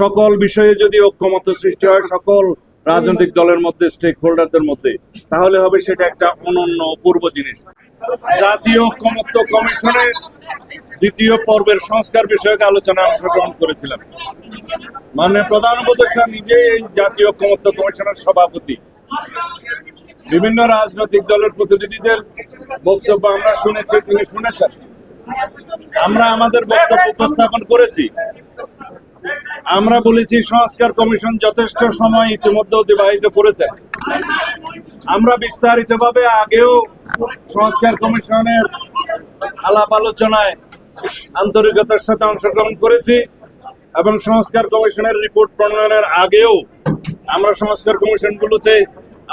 সকল বিষয়ে যদি ঐক্যমত সৃষ্টি হয় সকল রাজনৈতিক দলের মধ্যে, স্টেক হোল্ডারদের মধ্যে, তাহলে হবে সেটা একটা অনন্য অপূর্ব জিনিস। জাতীয় ঐক্যমত্য কমিশনের দ্বিতীয় পর্বের সংস্কার বিষয়ক আলোচনায় অংশগ্রহণ করেছিলাম। মাননীয় প্রধান উপদেষ্টা নিজেই এই জাতীয় ঐক্যমত্য কমিশনের সভাপতি। বিভিন্ন রাজনৈতিক দলের প্রতিনিধিদের বক্তব্য আমরা শুনেছি, তিনি শুনেছেন। আমরা আমাদের বক্তব্য উপস্থাপন করেছি। আমরা বলেছি সংস্কার কমিশন যথেষ্ট সময় ইতিমধ্যে অতিবাহিত করেছে। আমরা বিস্তারিতভাবে আগেও সংস্কার কমিশনের আলাপ আলোচনায় আন্তরিকতার সাথে অংশগ্রহণ করেছি এবং সংস্কার কমিশনের রিপোর্ট প্রণয়নের আগেও আমরা সংস্কার কমিশনগুলোতে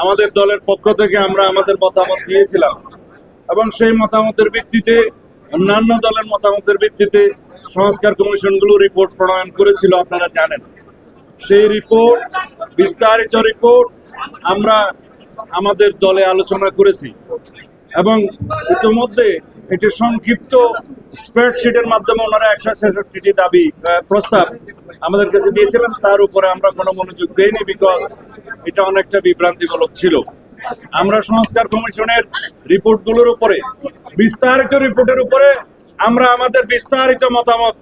আমাদের দলের পক্ষ থেকে আমরা আমাদের মতামত দিয়েছিলাম এবং সেই মতামতের ভিত্তিতে অন্যান্য দলের মতামতের ভিত্তিতে সংস্কার কমিশনগুলো রিপোর্ট প্রণয়ন করেছিল, আপনারা জানেন। সেই রিপোর্ট, বিস্তারিত রিপোর্ট আমরা আমাদের দলে আলোচনা করেছি এবং ইতিমধ্যে একটি সংক্ষিপ্ত স্প্রেডশিটের মাধ্যমে ওনারা 166টি দাবি প্রস্তাব আমাদের কাছে দিয়েছিলেন। তার উপরে আমরা কোনো মনোযোগ দেইনি, বিকজ এটা অনেকটা বিভ্রান্তিমূলক ছিল। আমরা সংস্কার কমিশনের রিপোর্টগুলোর উপরে, বিস্তারিত রিপোর্টের উপরে আমরা আমাদের বিস্তারিত মতামত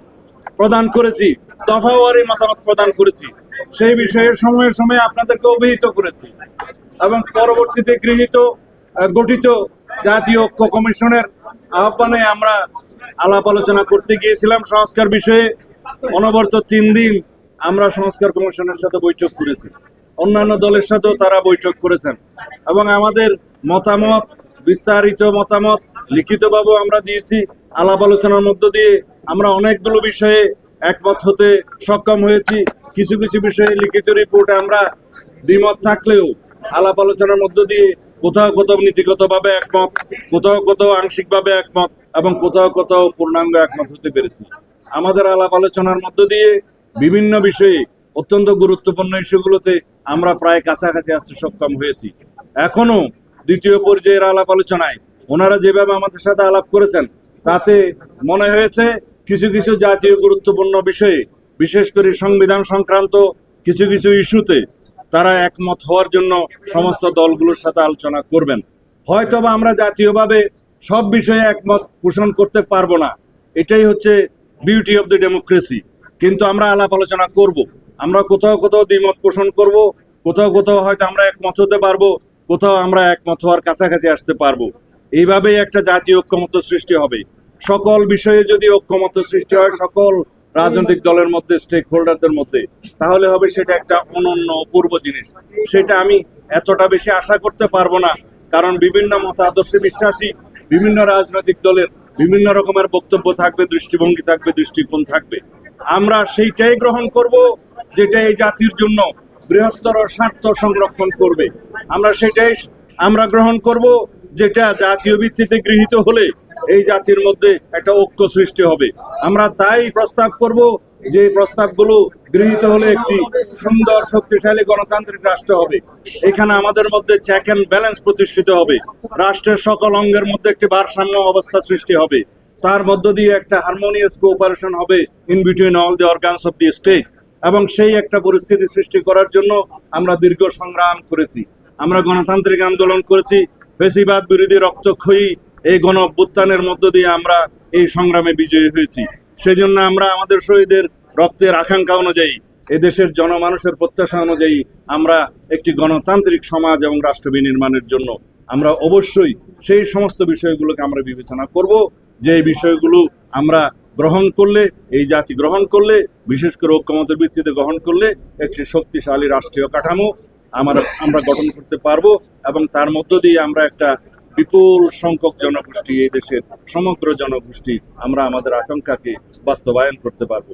প্রদান করেছি, দফাওয়ারি মতামত প্রদান করেছি, সেই বিষয়ে সময়ে সময়ে আপনাদেরকে অবহিত করেছি এবং পরবর্তীতে গঠিত জাতীয় ঐক্য কমিশনের আহ্বানে আমরা আলাপ আলোচনা করতে গিয়েছিলাম সংস্কার বিষয়ে। অনবরত 3 দিন আমরা সংস্কার কমিশনের সাথে বৈঠক করেছি, অন্যান্য দলের সাথেও তারা বৈঠক করেছেন এবং আমাদের মতামত, বিস্তারিত মতামত লিখিতভাবে আমরা দিয়েছি। আলাপ আলোচনার মধ্য দিয়ে আমরা অনেকগুলো বিষয়ে একমত হতে সক্ষম হয়েছি। কিছু কিছু বিষয়ে লিখিত রিপোর্টে আমরা দ্বিমত থাকলেও আলাপ আলোচনার মধ্য দিয়ে কোথাও কোথাও নীতিগতভাবে একমত, কোথাও কোথাও আংশিকভাবে একমত এবং কোথাও কোথাও পূর্ণাঙ্গ একমত হতে পেরেছি। আমাদের আলাপ আলোচনার মধ্য দিয়ে বিভিন্ন বিষয়ে অত্যন্ত গুরুত্বপূর্ণ ইস্যুগুলোতে আমরা প্রায় কাছাকাছি আসতে সক্ষম হয়েছি। এখনো দ্বিতীয় পর্যায়ের আলাপ আলোচনায় ওনারা যেভাবে আমাদের সাথে আলাপ করেছেন, তাতে মনে হয়েছে কিছু কিছু জাতীয় গুরুত্বপূর্ণ বিষয়ে, বিশেষ করে সংবিধান সংক্রান্ত কিছু কিছু ইস্যুতে তারা একমত হওয়ার জন্য সমস্ত দলগুলোর সাথে আলোচনা করবেন। হয়তোবা আমরা জাতীয়ভাবে সব বিষয়ে একমত পোষণ করতে পারবো না, এটাই হচ্ছে বিউটি অফ দ্য ডেমোক্রেসি। কিন্তু আমরা আলাপ আলোচনা করব, আমরা কোথাও কোথাও দ্বিমত পোষণ করব, কোথাও কোথাও হয়তো আমরা একমত হতে পারবো, কোথাও আমরা একমত হওয়ার কাছাকাছি আসতে পারবো। এইভাবেই একটা জাতীয় ঐক্যমত্য সৃষ্টি হবে। সকল বিষয়ে যদি ঐক্যমত্য সৃষ্টি হয় সকল রাজনৈতিক দলের মধ্যে, স্টেক হোল্ডারদের মধ্যে, তাহলে হবে সেটা একটা অনন্য অপূর্ব জিনিস। সেটা আমি এতটা বেশি আশা করতে পারবো না, কারণ বিভিন্ন মতাদর্শে বিশ্বাসী বিভিন্ন রাজনৈতিক দলের বিভিন্ন রকমের বক্তব্য থাকবে, দৃষ্টিভঙ্গি থাকবে, দৃষ্টিকোণ থাকবে। আমরা সেইটাই গ্রহণ করব যেটা এই জাতির জন্য বৃহত্তর স্বার্থ সংরক্ষণ করবে। আমরা সেটাই গ্রহণ করব যেটা জাতীয় ভিত্তিতে গৃহীত হলে এই জাতির মধ্যে একটা ঐক্য সৃষ্টি হবে। আমরা তাই প্রস্তাব করব যে প্রস্তাবগুলো গৃহীত হলে একটি সুন্দর শক্তিশালী গণতান্ত্রিক রাষ্ট্র হবে। এখানে আমাদের মধ্যে চেক অ্যান্ড ব্যালেন্স প্রতিষ্ঠিত হবে, রাষ্ট্রের সকল অঙ্গের মধ্যে একটি ভারসাম্য অবস্থা সৃষ্টি হবে, তার মধ্য দিয়ে একটা হারমোনিয়াস কোঅপারেশন হবে in between all the organs of the state. এবং সেই একটা পরিস্থিতি সৃষ্টি করার জন্য আমরা দীর্ঘ সংগ্রাম করেছি, আমরা গণতান্ত্রিক আন্দোলন করেছি, ফ্যাসিবাদ বিরোধী রক্তক্ষয়ী এই গণ অভ্যুত্থানের মধ্য দিয়ে আমরা এই সংগ্রামে বিজয়ী হয়েছি। সেজন্য আমরা আমাদের শহীদের রক্তের আকাঙ্ক্ষা অনুযায়ী, এদেশের জনমানুষের প্রত্যাশা অনুযায়ী আমরা একটি গণতান্ত্রিক সমাজ এবং রাষ্ট্র বিনির্মাণের জন্য আমরা অবশ্যই সেই সমস্ত বিষয়গুলোকে আমরা বিবেচনা করব, যে এই বিষয়গুলো আমরা গ্রহণ করলে, এই জাতি গ্রহণ করলে, বিশেষ করে ঐক্যমতের ভিত্তিতে গ্রহণ করলে একটি শক্তিশালী রাষ্ট্রীয় কাঠামো আমরা গঠন করতে পারবো এবং তার মধ্য দিয়ে আমরা একটা বিপুল সংখ্যক জনগোষ্ঠী, এই দেশের সমগ্র জনগোষ্ঠী আমরা আমাদের আকাঙ্ক্ষাকে বাস্তবায়ন করতে পারবো।